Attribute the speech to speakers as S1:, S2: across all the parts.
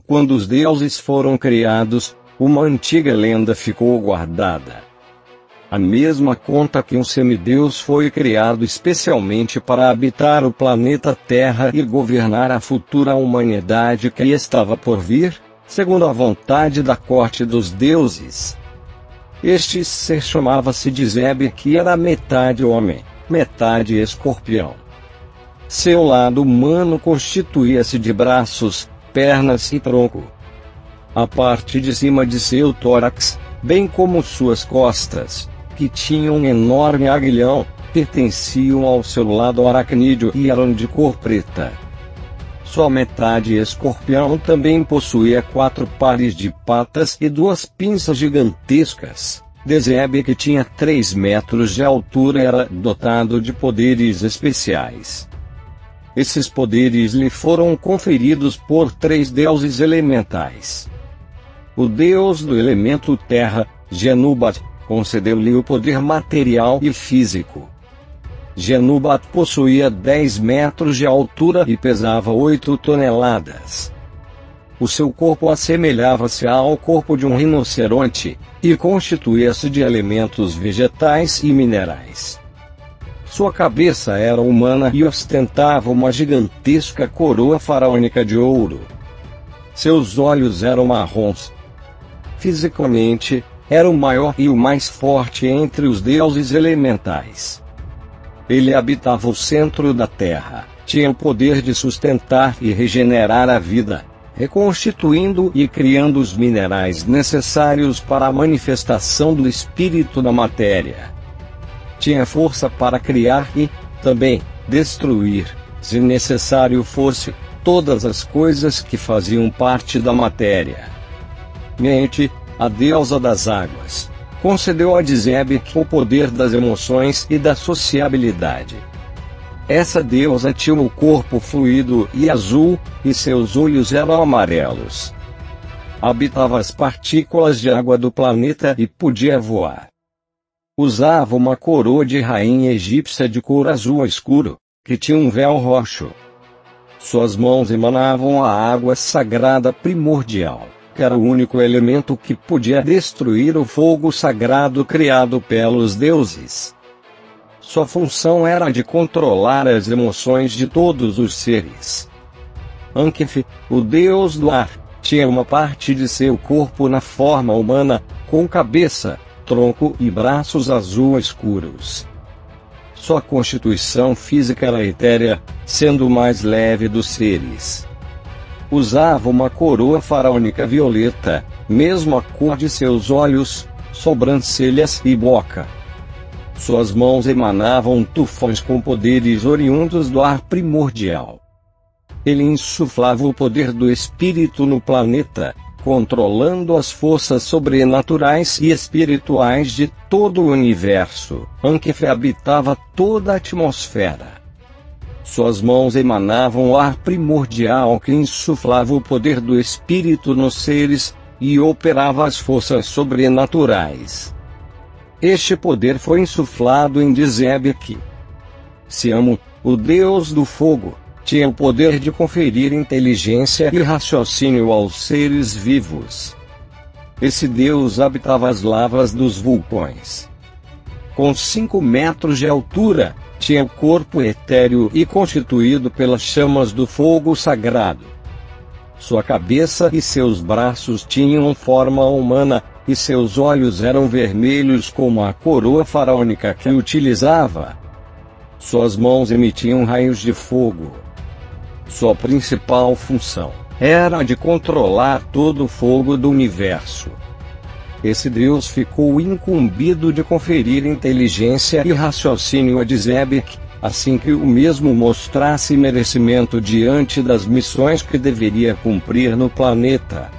S1: Quando os deuses foram criados, uma antiga lenda ficou guardada. A mesma conta que um semideus foi criado especialmente para habitar o planeta Terra e governar a futura humanidade que estava por vir, segundo a vontade da corte dos deuses. Este ser chamava-se Dizebe, que era metade homem, metade escorpião. Seu lado humano constituía-se de braços, pernas e tronco. A parte de cima de seu tórax, bem como suas costas, que tinham um enorme aguilhão, pertenciam ao seu lado aracnídeo e eram de cor preta. Sua metade escorpião também possuía 4 pares de patas e 2 pinças gigantescas. Dezebe, que tinha 3 metros de altura, era dotado de poderes especiais. Esses poderes lhe foram conferidos por 3 deuses elementais. O deus do elemento terra, Genubat, concedeu-lhe o poder material e físico. Genubat possuía 10 metros de altura e pesava 8 toneladas. O seu corpo assemelhava-se ao corpo de um rinoceronte, e constituía-se de elementos vegetais e minerais. Sua cabeça era humana e ostentava uma gigantesca coroa faraônica de ouro. Seus olhos eram marrons. Fisicamente, era o maior e o mais forte entre os deuses elementais. Ele habitava o centro da terra, tinha o poder de sustentar e regenerar a vida, reconstituindo e criando os minerais necessários para a manifestação do espírito na matéria. Tinha força para criar e, também, destruir, se necessário fosse, todas as coisas que faziam parte da matéria. Mente, a deusa das águas, concedeu a Dizebe o poder das emoções e da sociabilidade. Essa deusa tinha o corpo fluido e azul, e seus olhos eram amarelos. Habitava as partículas de água do planeta e podia voar. Usava uma coroa de rainha egípcia de cor azul escuro, que tinha um véu roxo. Suas mãos emanavam a água sagrada primordial, que era o único elemento que podia destruir o fogo sagrado criado pelos deuses. Sua função era de controlar as emoções de todos os seres. Ankef, o deus do ar, tinha uma parte de seu corpo na forma humana, com cabeça, tronco e braços azul escuros. Sua constituição física era etérea, sendo o mais leve dos seres. Usava uma coroa faraônica violeta, mesmo a cor de seus olhos, sobrancelhas e boca. Suas mãos emanavam tufões com poderes oriundos do ar primordial. Ele insuflava o poder do espírito no planeta, controlando as forças sobrenaturais e espirituais de todo o universo. Ankef habitava toda a atmosfera. Suas mãos emanavam o ar primordial que insuflava o poder do espírito nos seres, e operava as forças sobrenaturais. Este poder foi insuflado em Dizebe, que, Siamu, o deus do fogo, tinha o poder de conferir inteligência e raciocínio aos seres vivos. Esse deus habitava as lavas dos vulcões. Com 5 metros de altura, tinha corpo etéreo e constituído pelas chamas do fogo sagrado. Sua cabeça e seus braços tinham forma humana, e seus olhos eram vermelhos como a coroa faraônica que utilizava. Suas mãos emitiam raios de fogo. Sua principal função era de controlar todo o fogo do universo. Esse deus ficou incumbido de conferir inteligência e raciocínio a Dizebe, assim que o mesmo mostrasse merecimento diante das missões que deveria cumprir no planeta.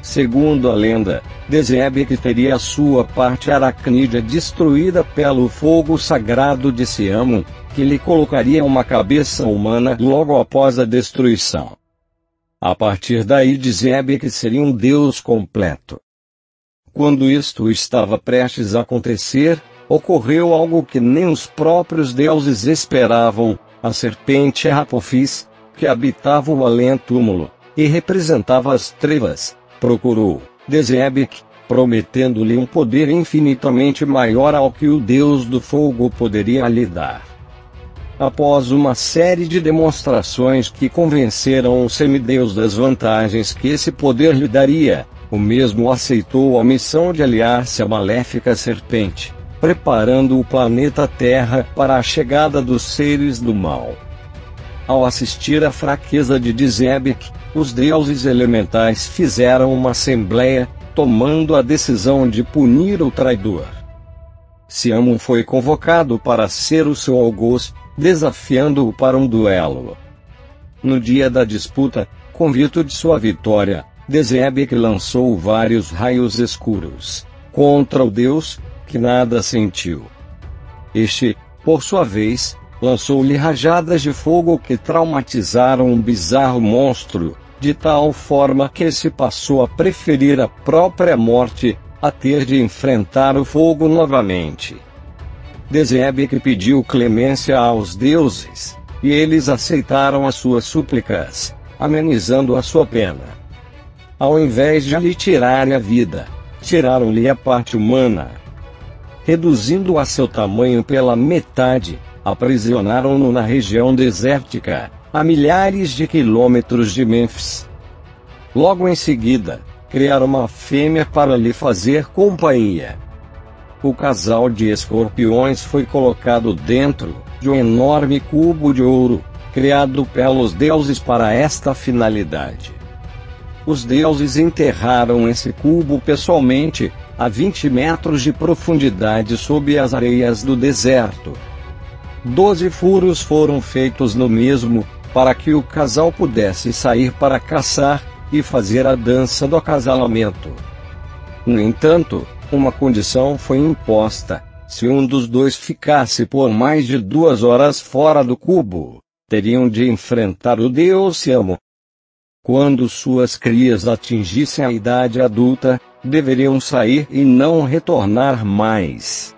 S1: Segundo a lenda, Dizebe teria a sua parte aracnídea destruída pelo fogo sagrado de Siamu, que lhe colocaria uma cabeça humana logo após a destruição. A partir daí Dizebe seria um deus completo. Quando isto estava prestes a acontecer, ocorreu algo que nem os próprios deuses esperavam. A serpente Apophis, que habitava o além-túmulo, e representava as trevas, procurou Dezebek, prometendo-lhe um poder infinitamente maior ao que o Deus do fogo poderia lhe dar. Após uma série de demonstrações que convenceram o semideus das vantagens que esse poder lhe daria, o mesmo aceitou a missão de aliar-se à maléfica serpente, preparando o planeta Terra para a chegada dos seres do mal. Ao assistir à fraqueza de Dezebek, os deuses elementais fizeram uma assembleia, tomando a decisão de punir o traidor. Siamu foi convocado para ser o seu algoz, desafiando-o para um duelo. No dia da disputa, convicto de sua vitória, Dezebek lançou vários raios escuros contra o deus, que nada sentiu. Este, por sua vez, lançou-lhe rajadas de fogo que traumatizaram um bizarro monstro, de tal forma que se passou a preferir a própria morte, a ter de enfrentar o fogo novamente. Dezebek pediu clemência aos deuses, e eles aceitaram as suas súplicas, amenizando a sua pena. Ao invés de lhe tirarem a vida, tiraram-lhe a parte humana. Reduzindo a seu tamanho pela metade, aprisionaram-no na região desértica, a milhares de quilômetros de Mênfis. Logo em seguida, criaram uma fêmea para lhe fazer companhia. O casal de escorpiões foi colocado dentro de um enorme cubo de ouro, criado pelos deuses para esta finalidade. Os deuses enterraram esse cubo pessoalmente, a 20 metros de profundidade sob as areias do deserto. 12 furos foram feitos no mesmo, para que o casal pudesse sair para caçar e fazer a dança do acasalamento. No entanto, uma condição foi imposta: se um dos dois ficasse por mais de 2 horas fora do cubo, teriam de enfrentar o deus Siamu. Quando suas crias atingissem a idade adulta, deveriam sair e não retornar mais.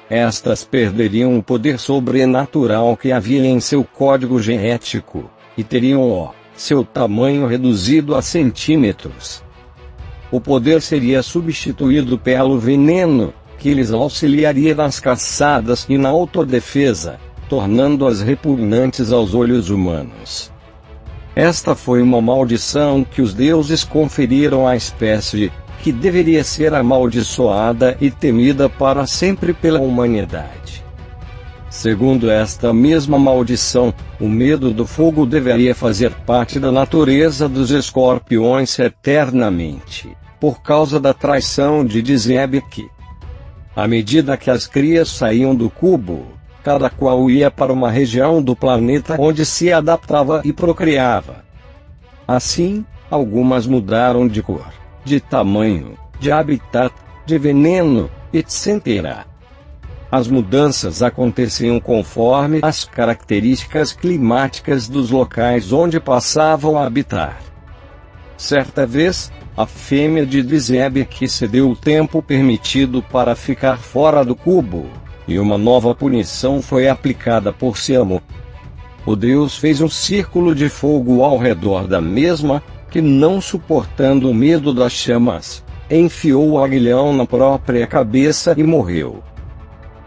S1: Estas perderiam o poder sobrenatural que havia em seu código genético, e teriam seu tamanho reduzido a centímetros. O poder seria substituído pelo veneno, que lhes auxiliaria nas caçadas e na autodefesa, tornando-as repugnantes aos olhos humanos. Esta foi uma maldição que os deuses conferiram à espécie, que deveria ser amaldiçoada e temida para sempre pela humanidade. Segundo esta mesma maldição, o medo do fogo deveria fazer parte da natureza dos escorpiões eternamente, por causa da traição de Dezebek. À medida que as crias saíam do cubo, cada qual ia para uma região do planeta onde se adaptava e procriava. Assim, algumas mudaram de cor, de tamanho, de habitat, de veneno, etc. As mudanças aconteciam conforme as características climáticas dos locais onde passavam a habitar. Certa vez, a fêmea de Dezebek cedeu o tempo permitido para ficar fora do cubo, e uma nova punição foi aplicada por Siamu. O deus fez um círculo de fogo ao redor da mesma, que, não suportando o medo das chamas, enfiou o aguilhão na própria cabeça e morreu.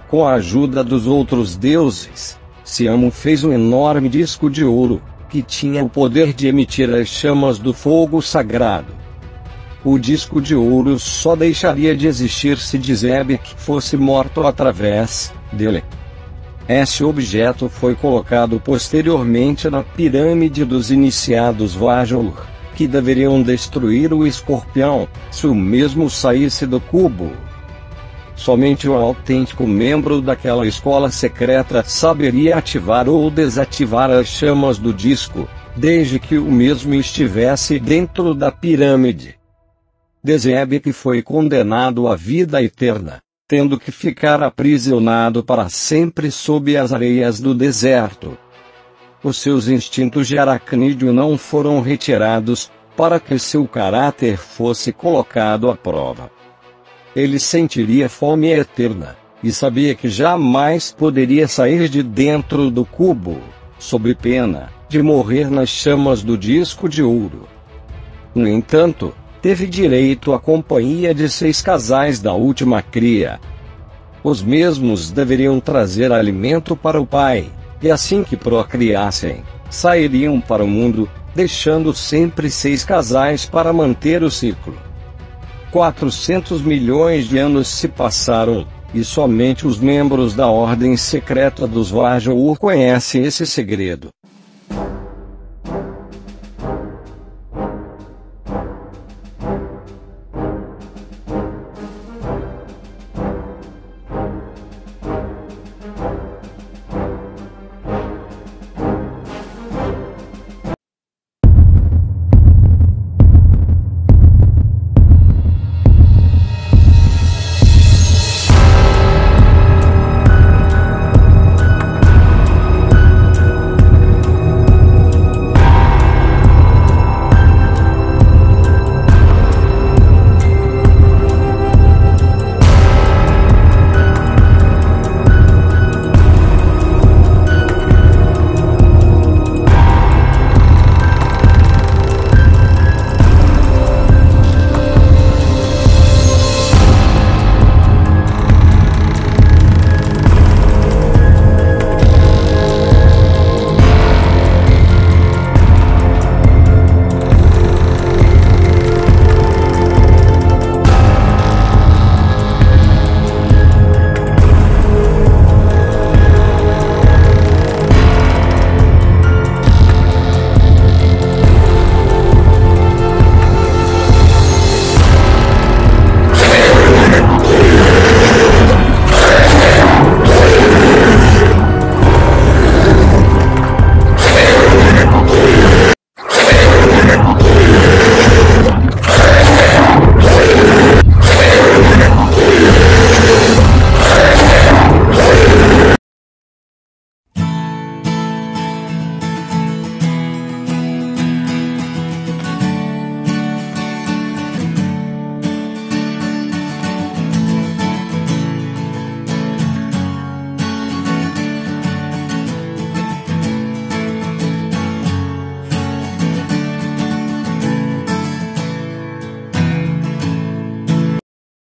S1: Com a ajuda dos outros deuses, Siamu fez um enorme disco de ouro, que tinha o poder de emitir as chamas do fogo sagrado. O disco de ouro só deixaria de existir se Dezebek fosse morto através dele. Esse objeto foi colocado posteriormente na pirâmide dos iniciados Vajur, que deveriam destruir o escorpião, se o mesmo saísse do cubo. Somente um autêntico membro daquela escola secreta saberia ativar ou desativar as chamas do disco, desde que o mesmo estivesse dentro da pirâmide. Dezebek foi condenado à vida eterna, tendo que ficar aprisionado para sempre sob as areias do deserto. Os seus instintos de aracnídeo não foram retirados, para que seu caráter fosse colocado à prova. Ele sentiria fome eterna, e sabia que jamais poderia sair de dentro do cubo, sob pena de morrer nas chamas do disco de ouro. No entanto, teve direito à companhia de 6 casais da última cria. Os mesmos deveriam trazer alimento para o pai, e assim que procriassem, sairiam para o mundo, deixando sempre 6 casais para manter o ciclo. 400 milhões de anos se passaram, e somente os membros da Ordem Secreta dos Vajra conhecem esse segredo.